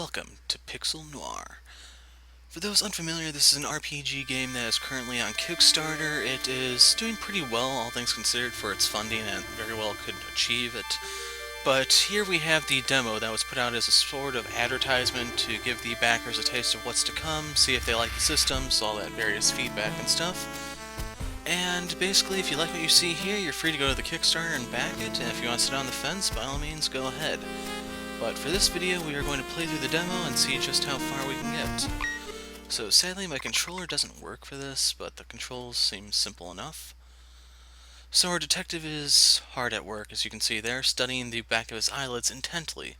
welcome to Pixel Noir. For those unfamiliar, this is an RPG game that is currently on Kickstarter. It is doing pretty well, all things considered, for its funding, and very well could achieve it. But here we have the demo that was put out as a sort of advertisement to give the backers a taste of what's to come, see if they like the systems, all that various feedback and stuff. And basically, if you like what you see here, you're free to go to the Kickstarter and back it, and if you want to sit on the fence, by all means, go ahead. But for this video, we are going to play through the demo and see just how far we can get. So sadly, my controller doesn't work for this, but the controls seem simple enough. So our detective is hard at work, as you can see there, studying the back of his eyelids intently.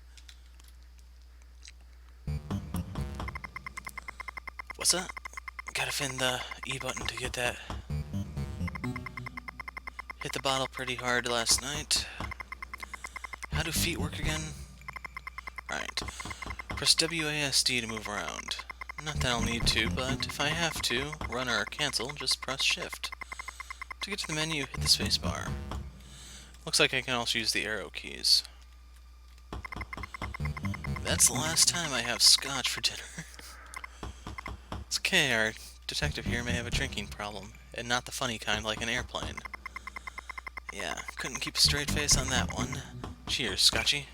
What's that? Gotta find the E button to get that. Hit the bottle pretty hard last night. How do feet work again? Right. Press WASD to move around. Not that I'll need to, but if I have to, run or cancel, just press shift. To get to the menu, hit the spacebar. Looks like I can also use the arrow keys. That's the last time I have scotch for dinner. It's okay, our detective here may have a drinking problem, and not the funny kind like an airplane. Yeah, couldn't keep a straight face on that one. Cheers, Scotchy.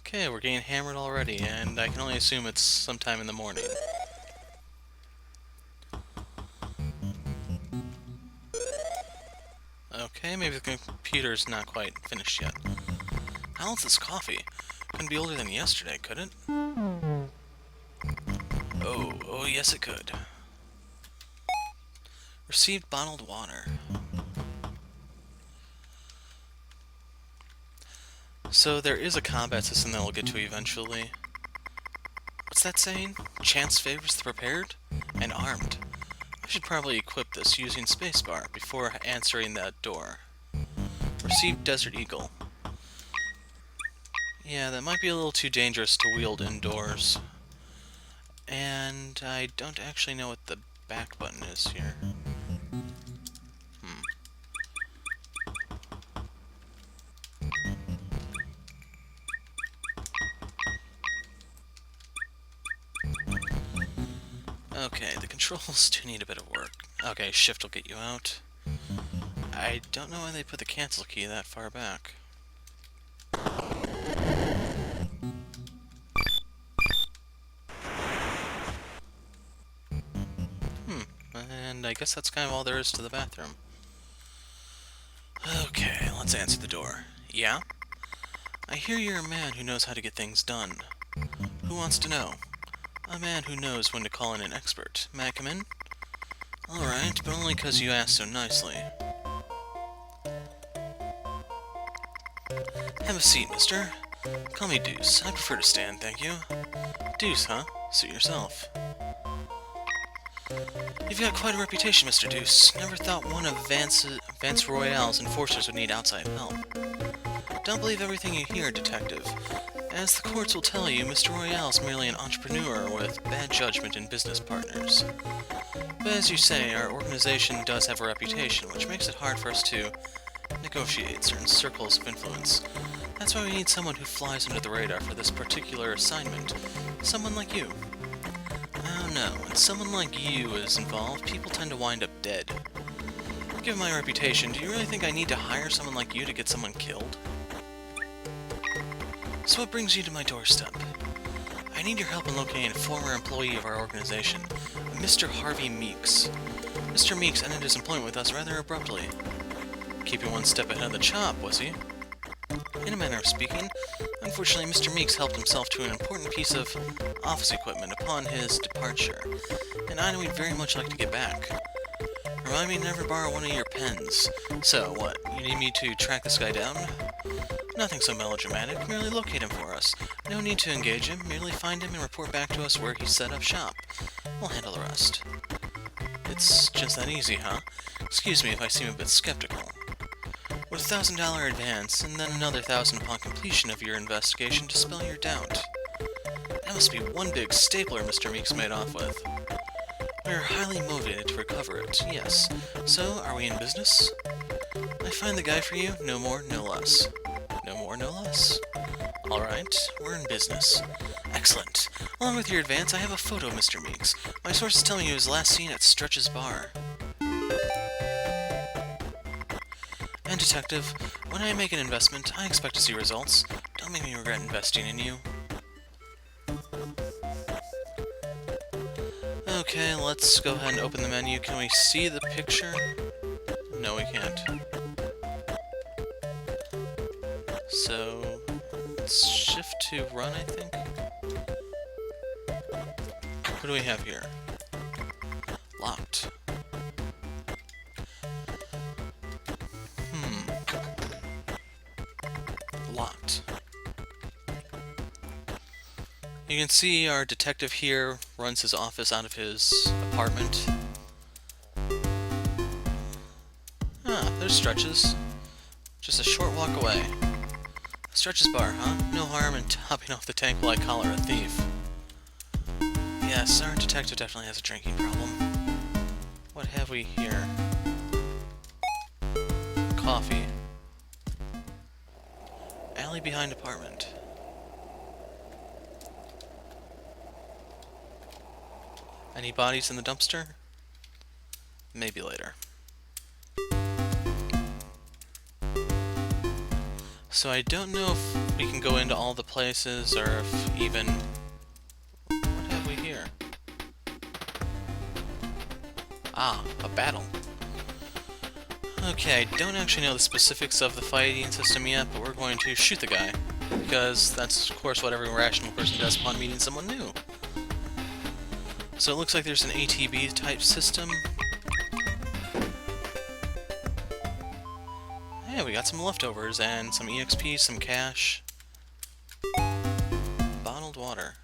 Okay, we're getting hammered already, and I can only assume it's sometime in the morning. Okay, maybe the computer's not quite finished yet. How old's this coffee? Couldn't be older than yesterday, could it? Oh, yes it could. Received bottled water. So there is a combat system that we'll get to eventually. What's that saying? Chance favors the prepared and armed. I should probably equip this using spacebar before answering that door. Received Desert Eagle. Yeah, that might be a little too dangerous to wield indoors. And I don't actually know what the back button is here. Okay, the controls do need a bit of work. Okay, shift will get you out. I don't know why they put the cancel key that far back. And I guess that's kind of all there is to the bathroom. Okay, let's answer the door. Yeah? I hear you're a man who knows how to get things done. Who wants to know? A man who knows when to call in an expert. May I come in? Alright, but only 'cause you asked so nicely. Have a seat, mister. Call me Deuce. I prefer to stand, thank you. Deuce, huh? Suit yourself. You've got quite a reputation, Mr. Deuce. Never thought one of Vance Royale's enforcers would need outside help. Don't believe everything you hear, detective. As the courts will tell you, Mr. Royale's merely an entrepreneur with bad judgment in business partners. But as you say, our organization does have a reputation, which makes it hard for us to negotiate certain circles of influence. That's why we need someone who flies under the radar for this particular assignment. Someone like you. Oh no, when someone like you is involved, people tend to wind up dead. Given my reputation, do you really think I need to hire someone like you to get someone killed? So what brings you to my doorstep? I need your help in locating a former employee of our organization, Mr. Harvey Meeks. Mr. Meeks ended his employment with us rather abruptly. Keeping one step ahead of the chop, was he? In a manner of speaking, unfortunately Mr. Meeks helped himself to an important piece of office equipment upon his departure, and I know he'd very much like to get back. Remind me to never borrow one of your pens. So, what, you need me to track this guy down? Nothing so melodramatic, merely locate him for us. No need to engage him, merely find him and report back to us where he set up shop. We'll handle the rest. It's just that easy, huh? Excuse me if I seem a bit skeptical. With a $1,000 advance, and then another $1,000 upon completion of your investigation to dispel your doubt. That must be one big stapler Mr. Meeks made off with. We're highly motivated to recover it, yes. So, are we in business? I find the guy for you, no more, no less. No more, no less. Alright, we're in business. Excellent. Along with your advance, I have a photo of Mr. Meeks. My sources tell me he was last seen at Stretch's bar. And Detective, when I make an investment, I expect to see results. Don't make me regret investing in you. Okay, let's go ahead and open the menu. Can we see the picture? No, we can't. So, let's shift to run, I think. What do we have here? Locked. Locked. You can see our detective here runs his office out of his apartment. Ah, there's Stretch's. Just a short walk away. Stretch's bar, huh? No harm in topping off the tank while I collar a thief. Yes, our detective definitely has a drinking problem. What have we here? Coffee. Alley behind apartment. Any bodies in the dumpster? Maybe later. So I don't know if we can go into all the places, or if even... What have we here? Ah, a battle. Okay, I don't actually know the specifics of the fighting system yet, but we're going to shoot the guy. Because that's, of course, what every rational person does upon meeting someone new. So it looks like there's an ATB type system. Yeah, we got some leftovers and some EXP, some cash. Bottled water.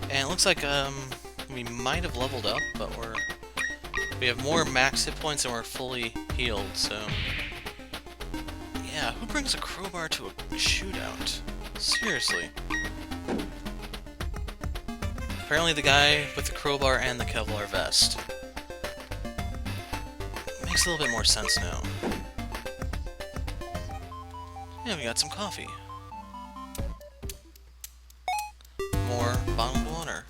And it looks like we might have leveled up, but we have more max hit points and we're fully healed, so... Yeah, who brings a crowbar to a shootout? Seriously. Apparently the guy with the crowbar and the Kevlar vest. Makes a little bit more sense now. Yeah, we got some coffee. More bottled water.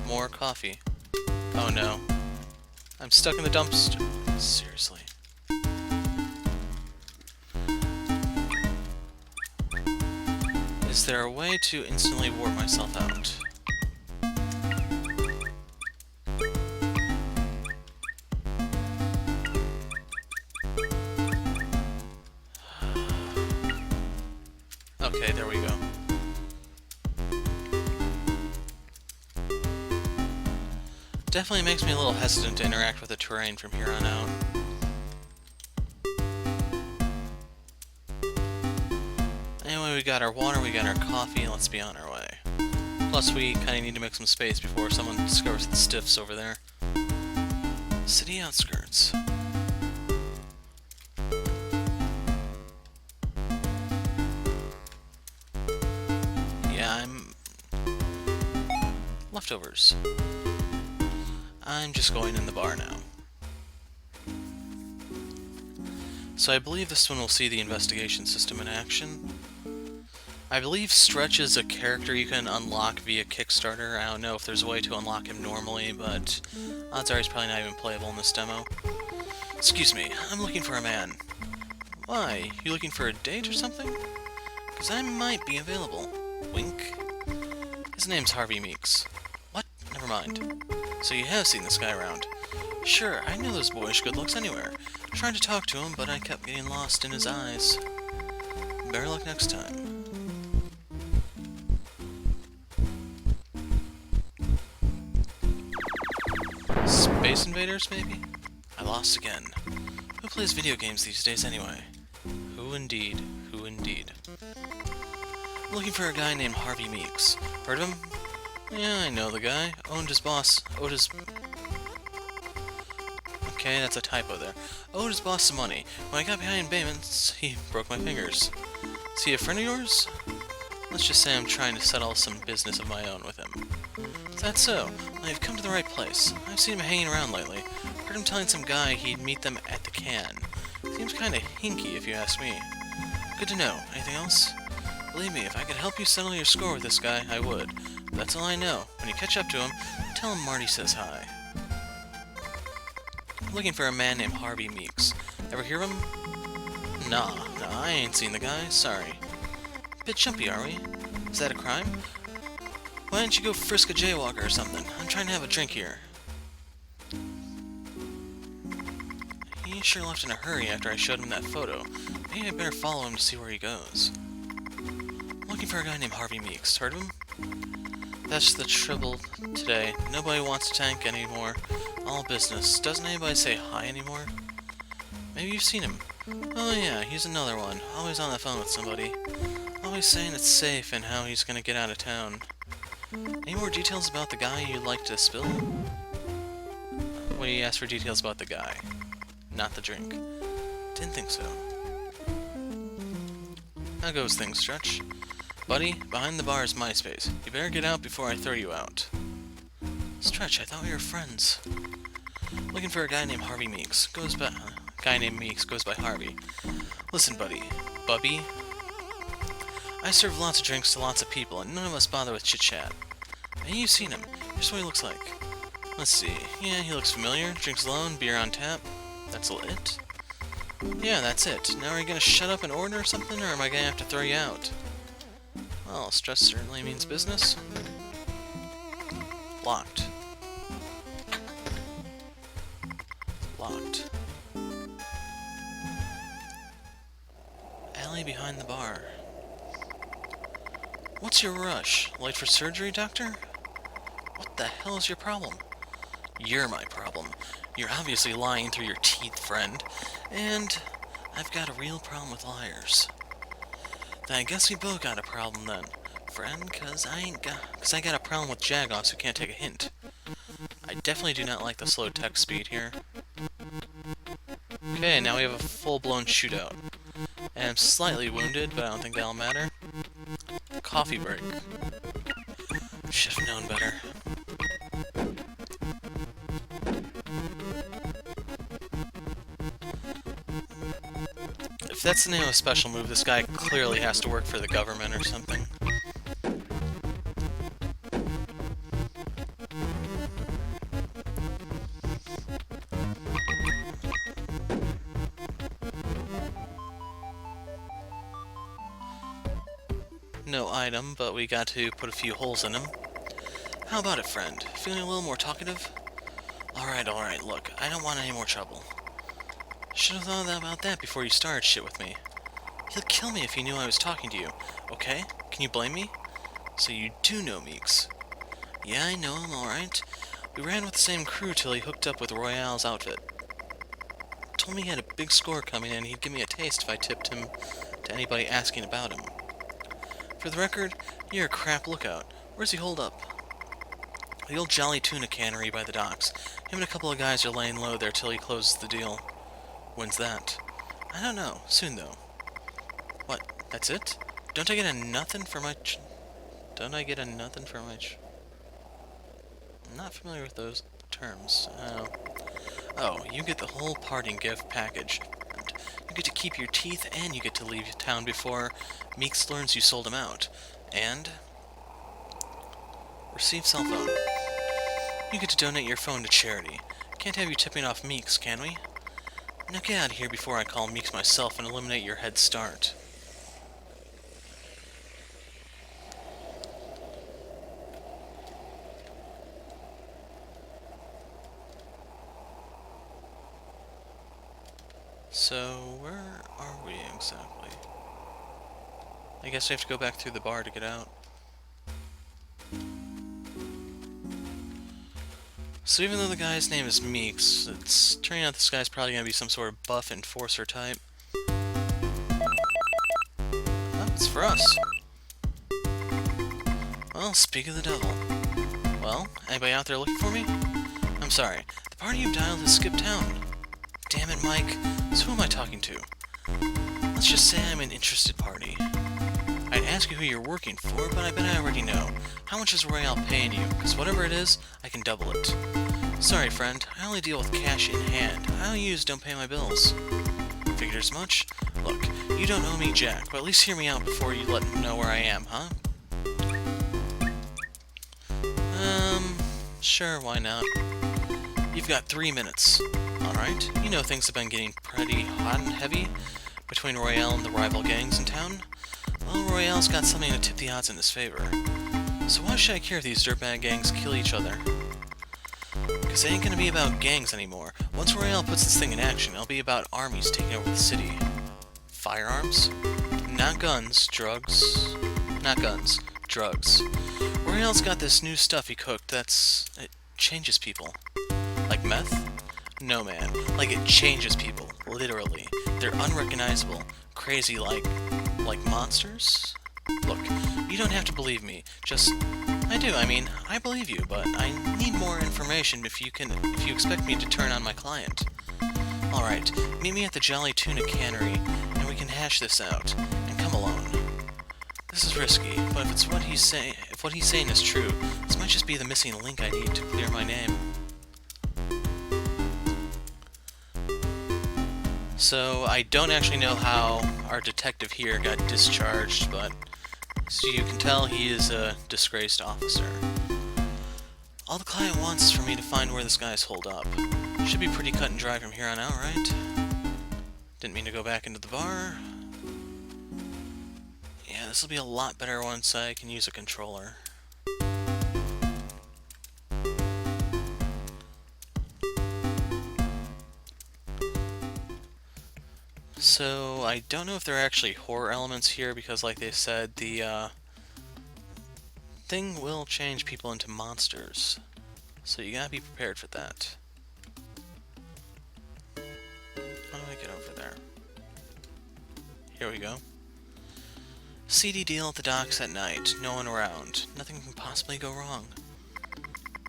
More coffee. Oh no. I'm stuck in the dumpster. Seriously. Is there a way to instantly warp myself out? Okay, there we go. Definitely makes me a little hesitant to interact with the terrain from here on out. Anyway, we got our water, we got our coffee, let's be on our way. Plus, we kind of need to make some space before someone discovers the stiffs over there. City outskirts. Yeah, leftovers. I'm just going in the bar now. So I believe this one will see the investigation system in action. I believe Stretch is a character you can unlock via Kickstarter. I don't know if there's a way to unlock him normally, but odds are he's probably not even playable in this demo. Excuse me, I'm looking for a man. Why? You looking for a date or something? Because I might be available. Wink. His name's Harvey Meeks. What? Never mind. So you have seen this guy around. Sure, I knew those boyish good looks anywhere. Trying to talk to him, but I kept getting lost in his eyes. Better luck next time. Space Invaders, maybe? I lost again. Who plays video games these days anyway? Who indeed? Who indeed? I'm looking for a guy named Harvey Meeks. Heard of him? Yeah, I know the guy. Owned his boss. Owed his... Okay, that's a typo there. Owed his boss some money. When I got behind in payments, he broke my fingers. Is he a friend of yours? Let's just say I'm trying to settle some business of my own with him. Is that so? Well, you've come to the right place. I've seen him hanging around lately. Heard him telling some guy he'd meet them at the can. Seems kinda hinky if you ask me. Good to know. Anything else? Believe me, if I could help you settle your score with this guy, I would. That's all I know. When you catch up to him, tell him Marty says hi. I'm looking for a man named Harvey Meeks. Ever hear of him? Nah, I ain't seen the guy. Sorry. Bit jumpy, are we? Is that a crime? Why don't you go frisk a jaywalker or something? I'm trying to have a drink here. He sure left in a hurry after I showed him that photo. Maybe I better follow him to see where he goes. I'm looking for a guy named Harvey Meeks. Heard of him? That's the trouble today. Nobody wants to tank anymore. All business. Doesn't anybody say hi anymore? Maybe you've seen him. Oh yeah, he's another one. Always on the phone with somebody. Always saying it's safe and how he's gonna get out of town. Any more details about the guy you'd like to spill? Well, you asked for details about the guy, not the drink. Didn't think so. How goes things, Stretch? Buddy, behind the bar is MySpace. You better get out before I throw you out. Stretch, I thought we were friends. Looking for a guy named Harvey Meeks. Goes by Harvey. Listen, buddy. Bubby. I serve lots of drinks to lots of people, and none of us bother with chit-chat. Hey, you've seen him. Here's what he looks like. Let's see. Yeah, he looks familiar. Drinks alone, beer on tap. That's it? Yeah, that's it. Now are you gonna shut up and order or something, or am I gonna have to throw you out? Well, stress certainly means business. Locked. Locked. Alley behind the bar. What's your rush? Late for surgery, doctor? What the hell is your problem? You're my problem. You're obviously lying through your teeth, friend. And I've got a real problem with liars. Then I guess we both got a problem then, friend, cause I got a problem with jagoffs who can't take a hint. I definitely do not like the slow text speed here. Okay, now we have a full-blown shootout. And I'm slightly wounded, but I don't think that'll matter. Coffee break. Should've known better. If that's the name of a special move, this guy clearly has to work for the government or something. No item, but we got to put a few holes in him. How about it, friend? Feeling a little more talkative? Alright, look, I don't want any more trouble. Should've thought about that before you started shit with me. He'd kill me if he knew I was talking to you, okay? Can you blame me? So you do know Meeks. Yeah, I know him, alright. We ran with the same crew till he hooked up with Royale's outfit. Told me he had a big score coming in, he'd give me a taste if I tipped him to anybody asking about him. For the record, you're a crap lookout. Where's he holed up? The old Jolly Tuna cannery by the docks. Him and a couple of guys are laying low there till he closes the deal. When's that? I don't know. Soon, though. What? That's it? Don't I get a nothing for my I'm not familiar with those terms. Oh, you get the whole parting gift package. You get to keep your teeth, and you get to leave town before Meeks learns you sold him out. And receive cell phone. You get to donate your phone to charity. Can't have you tipping off Meeks, can we? Now get out of here before I call Meeks myself and eliminate your head start. So, where are we exactly? I guess we have to go back through the bar to get out. So even though the guy's name is Meeks, it's turning out this guy's probably going to be some sort of buff enforcer type. Oh, it's for us. Well, speak of the devil. Well, anybody out there looking for me? I'm sorry, the party you dialed has skipped town. Damn it, Mike. So who am I talking to? Let's just say I'm an interested party. I'd ask you who you're working for, but I bet I already know. How much is Royale paying you? Because whatever it is, I can double it. Sorry, friend. I only deal with cash in hand. I use don't pay my bills. Figure Figured as much. Look, you don't owe me jack, but at least hear me out before you let them know where I am, huh? Sure, why not? You've got 3 minutes. Alright, you know things have been getting pretty hot and heavy between Royale and the rival gangs in town. Well, Royale's got something to tip the odds in his favor. So why should I care if these dirtbag gangs kill each other? Because it ain't gonna be about gangs anymore. Once Royale puts this thing in action, it'll be about armies taking over the city. Firearms? Not guns, drugs. Not guns, drugs. Royale's got this new stuff he cooked it changes people. Like meth? No, man. Like it changes people, literally. They're unrecognizable, crazy like monsters? Look, you don't have to believe me. I believe you, but I need more information if you expect me to turn on my client. Alright, meet me at the Jolly Tuna Cannery, and we can hash this out. And come alone. This is risky, but if what he's saying is true, this might just be the missing link I need to clear my name. So, I don't actually know how our detective here got discharged, but so you can tell he is a disgraced officer. All the client wants is for me to find where this guy's holed up. Should be pretty cut and dry from here on out, right? Didn't mean to go back into the bar. Yeah, this will be a lot better once I can use a controller. So, I don't know if there are actually horror elements here, because like they said, the thing will change people into monsters. So you gotta be prepared for that. How do I get over there? Here we go. Seedy deal at the docks at night. No one around. Nothing can possibly go wrong.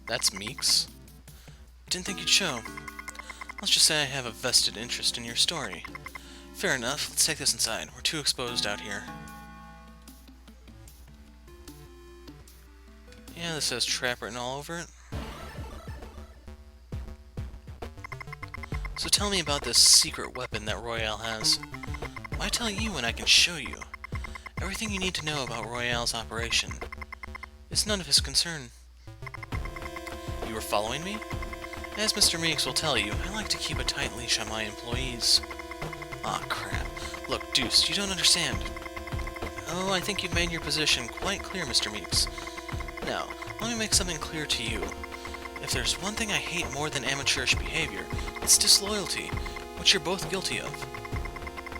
That's Meeks. Didn't think you'd show. Let's just say I have a vested interest in your story. Fair enough. Let's take this inside. We're too exposed out here. Yeah, this says trap written all over it. So tell me about this secret weapon that Royale has. Why tell you when I can show you? Everything you need to know about Royale's operation. It's none of his concern. You were following me? As Mr. Meeks will tell you, I like to keep a tight leash on my employees. Aw, crap. Look, Deuce, you don't understand. Oh, I think you've made your position quite clear, Mr. Meeks. Now, let me make something clear to you. If there's one thing I hate more than amateurish behavior, it's disloyalty, which you're both guilty of.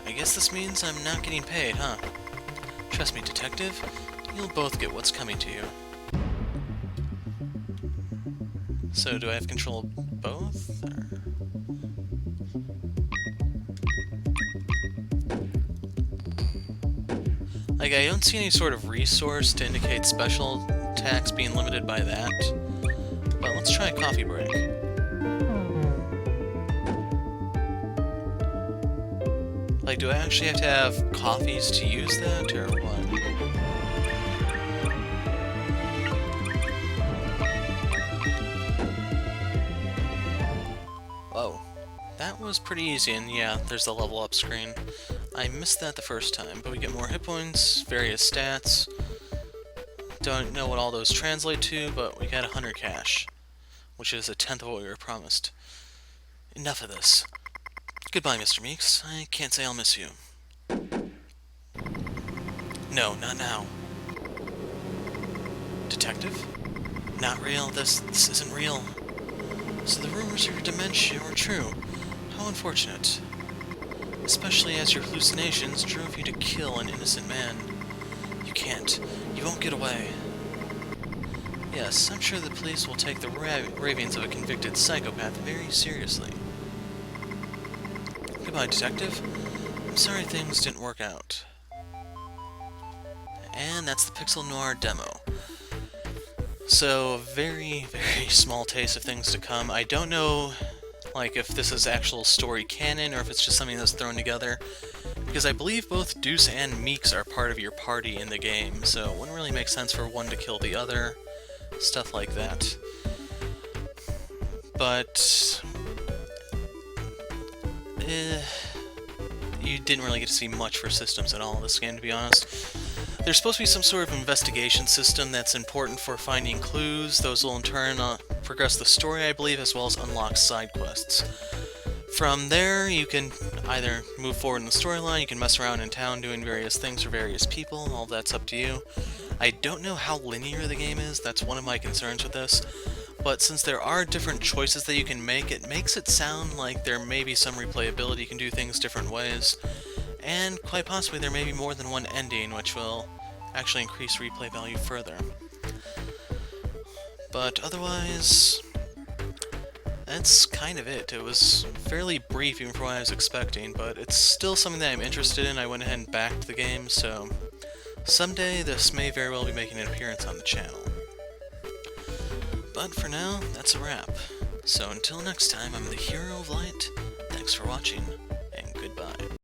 I guess this means I'm not getting paid, huh? Trust me, detective, you'll both get what's coming to you. So, do I have control of both? Or... like, I don't see any sort of resource to indicate special attacks being limited by that. But let's try a coffee break. Like, do I actually have to have coffees to use that, or what? Whoa. That was pretty easy, and yeah, there's the level up screen. I missed that the first time, but we get more hit points, various stats. Don't know what all those translate to, but we got 100 cash, which is 1/10 of what we were promised. Enough of this. Goodbye, Mr. Meeks. I can't say I'll miss you. No, not now. Detective? Not real. This isn't real. So the rumors of your dementia were true. How unfortunate. Especially as your hallucinations drove you to kill an innocent man. You can't. You won't get away. Yes, I'm sure the police will take the ravings of a convicted psychopath very seriously. Goodbye, Detective. I'm sorry things didn't work out. And that's the Pixel Noir demo. So, very, very small taste of things to come. I don't know, like, if this is actual story canon or if it's just something that's thrown together. Because I believe both Deuce and Meeks are part of your party in the game, so it wouldn't really make sense for one to kill the other. Stuff like that. But... you didn't really get to see much for systems at all in this game, to be honest. There's supposed to be some sort of investigation system that's important for finding clues. Those will in turn progress the story, I believe, as well as unlock side quests. From there, you can either move forward in the storyline, you can mess around in town doing various things for various people, all that's up to you. I don't know how linear the game is, that's one of my concerns with this, but since there are different choices that you can make, it makes it sound like there may be some replayability, you can do things different ways, and quite possibly there may be more than one ending, which will actually increase replay value further. But otherwise, that's kind of it. It was fairly brief even for what I was expecting, but it's still something that I'm interested in. I went ahead and backed the game, so someday this may very well be making an appearance on the channel. But for now, that's a wrap. So until next time, I'm the Hero of Light. Thanks for watching, and goodbye.